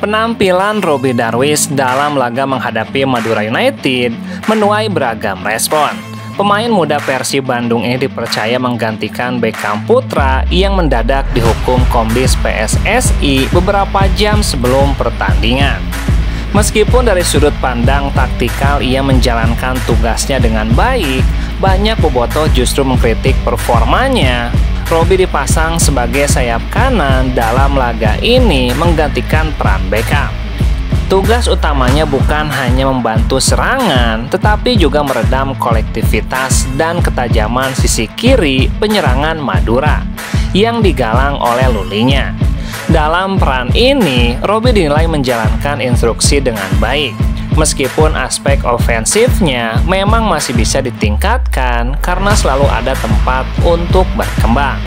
Penampilan Robby Darwish dalam laga menghadapi Madura United menuai beragam respon. Pemain muda Persib Bandung ini dipercaya menggantikan Beckham Putra yang mendadak dihukum Komdis PSSI beberapa jam sebelum pertandingan. Meskipun dari sudut pandang taktikal ia menjalankan tugasnya dengan baik, banyak bobotoh justru mengkritik performanya. Robby dipasang sebagai sayap kanan dalam laga ini menggantikan peran Beckham. Tugas utamanya bukan hanya membantu serangan, tetapi juga meredam kolektivitas dan ketajaman sisi kiri penyerangan Madura yang digalang oleh Lulinya. Dalam peran ini, Robby dinilai menjalankan instruksi dengan baik. Meskipun aspek ofensifnya memang masih bisa ditingkatkan karena selalu ada tempat untuk berkembang.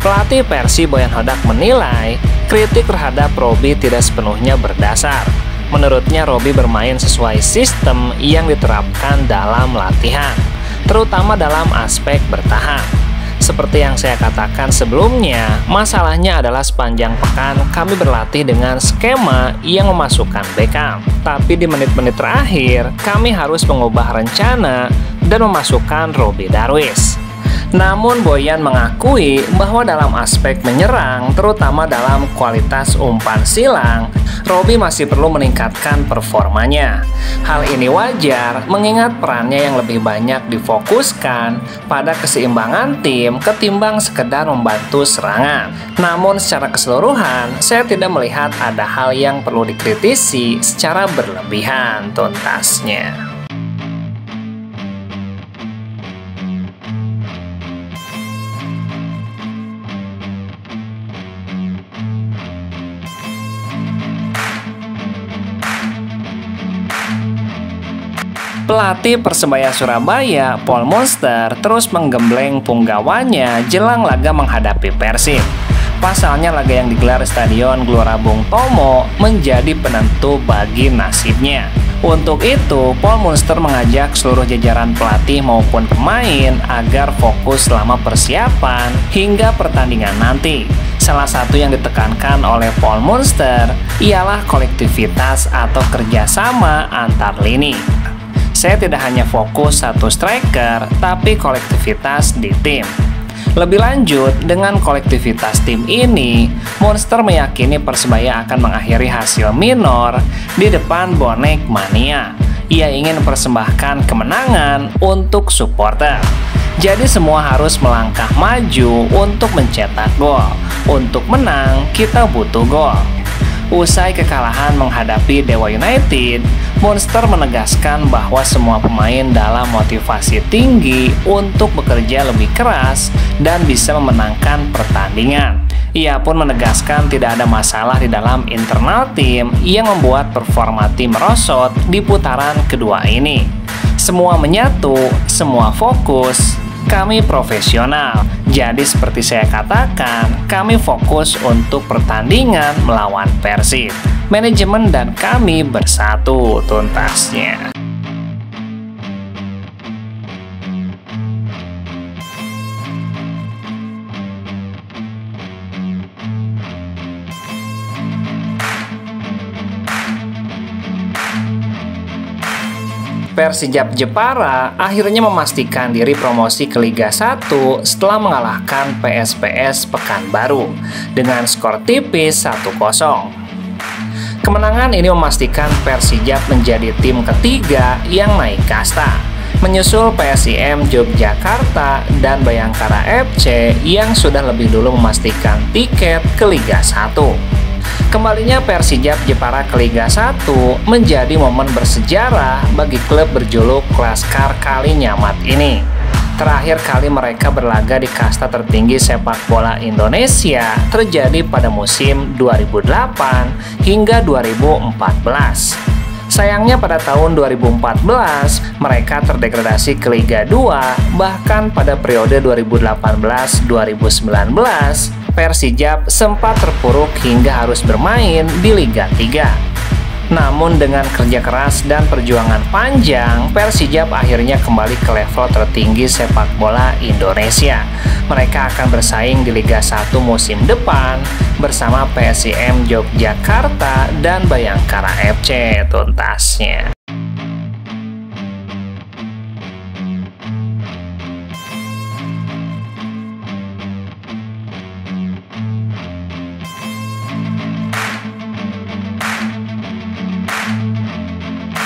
Pelatih Persib Boyan Hodak menilai kritik terhadap Robby tidak sepenuhnya berdasar. Menurutnya Robby bermain sesuai sistem yang diterapkan dalam latihan, terutama dalam aspek bertahan. Seperti yang saya katakan sebelumnya, masalahnya adalah sepanjang pekan kami berlatih dengan skema yang memasukkan Beckham. Tapi di menit-menit terakhir, kami harus mengubah rencana dan memasukkan Robby Darwish. Namun Boyan mengakui bahwa dalam aspek menyerang, terutama dalam kualitas umpan silang, Robby masih perlu meningkatkan performanya. Hal ini wajar mengingat perannya yang lebih banyak difokuskan pada keseimbangan tim ketimbang sekedar membantu serangan. Namun secara keseluruhan, saya tidak melihat ada hal yang perlu dikritisi secara berlebihan tuntasnya. Pelatih Persebaya Surabaya, Paul Monster, terus menggembleng punggawannya jelang laga menghadapi Persib. Pasalnya laga yang digelar di Stadion Gelora Bung Tomo menjadi penentu bagi nasibnya. Untuk itu, Paul Monster mengajak seluruh jajaran pelatih maupun pemain agar fokus selama persiapan hingga pertandingan nanti. Salah satu yang ditekankan oleh Paul Monster ialah kolektivitas atau kerjasama antar lini. Saya tidak hanya fokus satu striker, tapi kolektivitas di tim. Lebih lanjut, dengan kolektivitas tim ini, Monster meyakini Persebaya akan mengakhiri hasil minor di depan bonek mania. Ia ingin mempersembahkan kemenangan untuk supporter. Jadi semua harus melangkah maju untuk mencetak gol. Untuk menang, kita butuh gol. Usai kekalahan menghadapi Dewa United, Monster menegaskan bahwa semua pemain dalam motivasi tinggi untuk bekerja lebih keras dan bisa memenangkan pertandingan. Ia pun menegaskan tidak ada masalah di dalam internal tim yang membuat performa tim merosot di putaran kedua ini. Semua menyatu, semua fokus. Kami profesional, jadi seperti saya katakan, kami fokus untuk pertandingan melawan Persib. Manajemen dan kami bersatu tuntasnya. Persijap Jepara akhirnya memastikan diri promosi ke Liga 1 setelah mengalahkan PSPS Pekanbaru dengan skor tipis 1-0. Kemenangan ini memastikan Persijap menjadi tim ketiga yang naik kasta, menyusul PSIM Yogyakarta dan Bayangkara FC yang sudah lebih dulu memastikan tiket ke Liga 1. Kembalinya Persijap Jepara ke Liga 1 menjadi momen bersejarah bagi klub berjuluk Laskar Kalinyamat ini. Terakhir kali mereka berlaga di kasta tertinggi sepak bola Indonesia terjadi pada musim 2008 hingga 2014. Sayangnya pada tahun 2014 mereka terdegradasi ke Liga 2, bahkan pada periode 2018-2019 Persijap sempat terpuruk hingga harus bermain di Liga 3. Namun dengan kerja keras dan perjuangan panjang, Persijap akhirnya kembali ke level tertinggi sepak bola Indonesia. Mereka akan bersaing di Liga 1 musim depan bersama PSIM Yogyakarta dan Bayangkara FC tuntasnya.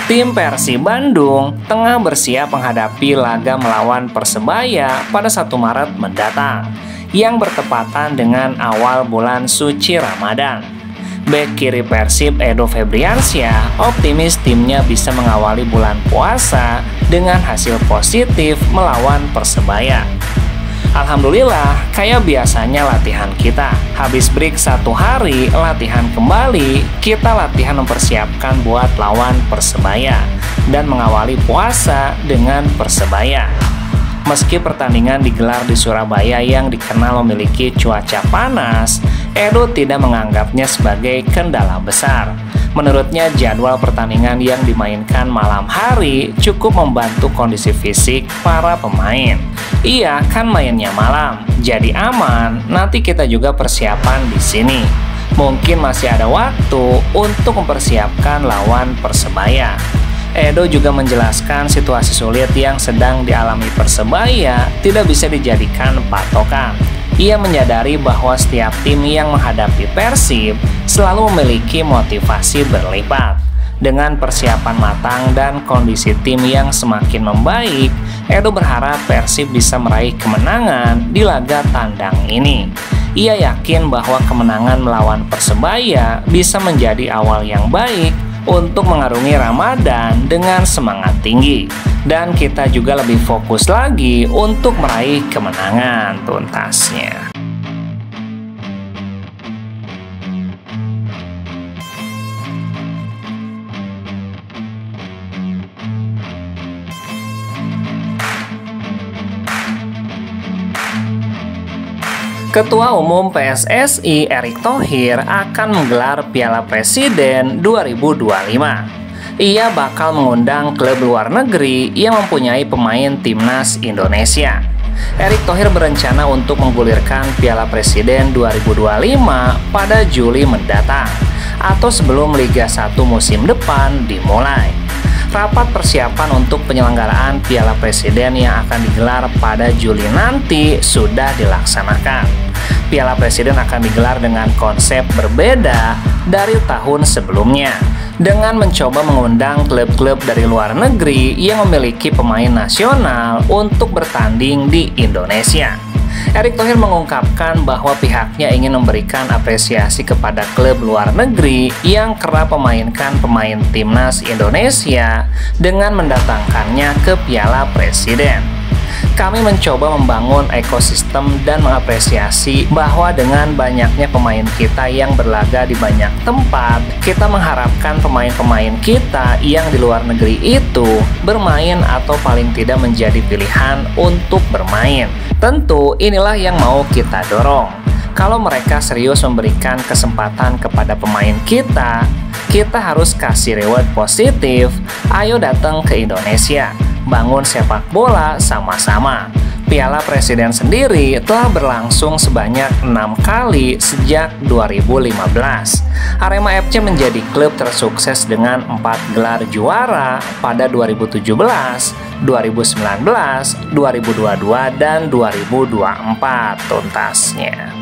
Tim Persib Bandung tengah bersiap menghadapi laga melawan Persebaya pada 1 Maret mendatang, yang bertepatan dengan awal bulan suci Ramadan. Bek kiri Persib Edo Febriansyah optimis timnya bisa mengawali bulan puasa dengan hasil positif melawan Persebaya. Alhamdulillah, kayak biasanya latihan kita. Habis break 1 hari, latihan kembali, kita latihan mempersiapkan buat lawan Persebaya dan mengawali puasa dengan Persebaya. Meski pertandingan digelar di Surabaya yang dikenal memiliki cuaca panas, Edo tidak menganggapnya sebagai kendala besar. Menurutnya, jadwal pertandingan yang dimainkan malam hari cukup membantu kondisi fisik para pemain. Iya, kan mainnya malam, jadi aman. Nanti kita juga persiapan di sini. Mungkin masih ada waktu untuk mempersiapkan lawan Persebaya. Edo juga menjelaskan situasi sulit yang sedang dialami Persebaya tidak bisa dijadikan patokan. Ia menyadari bahwa setiap tim yang menghadapi Persib selalu memiliki motivasi berlipat. Dengan persiapan matang dan kondisi tim yang semakin membaik, Edo berharap Persib bisa meraih kemenangan di laga tandang ini. Ia yakin bahwa kemenangan melawan Persebaya bisa menjadi awal yang baik untuk mengarungi Ramadan dengan semangat tinggi. Dan kita juga lebih fokus lagi untuk meraih kemenangan tuntasnya. Ketua Umum PSSI Erick Thohir akan menggelar Piala Presiden 2025. Ia bakal mengundang klub luar negeri yang mempunyai pemain timnas Indonesia. Erick Thohir berencana untuk menggulirkan Piala Presiden 2025 pada Juli mendatang atau sebelum Liga 1 musim depan dimulai. Rapat persiapan untuk penyelenggaraan Piala Presiden yang akan digelar pada Juli nanti sudah dilaksanakan. Piala Presiden akan digelar dengan konsep berbeda dari tahun sebelumnya, dengan mencoba mengundang klub-klub dari luar negeri yang memiliki pemain nasional untuk bertanding di Indonesia. Erick Thohir mengungkapkan bahwa pihaknya ingin memberikan apresiasi kepada klub luar negeri yang kerap memainkan pemain timnas Indonesia dengan mendatangkannya ke Piala Presiden. Kami mencoba membangun ekosistem dan mengapresiasi bahwa dengan banyaknya pemain kita yang berlaga di banyak tempat, kita mengharapkan pemain-pemain kita yang di luar negeri itu bermain atau paling tidak menjadi pilihan untuk bermain. Tentu inilah yang mau kita dorong. Kalau mereka serius memberikan kesempatan kepada pemain kita harus kasih reward positif. Ayo datang ke Indonesia, bangun sepak bola sama-sama. Piala Presiden sendiri telah berlangsung sebanyak 6 kali sejak 2015. Arema FC menjadi klub tersukses dengan 4 gelar juara pada 2017, 2019, 2022, dan 2024 tuntasnya.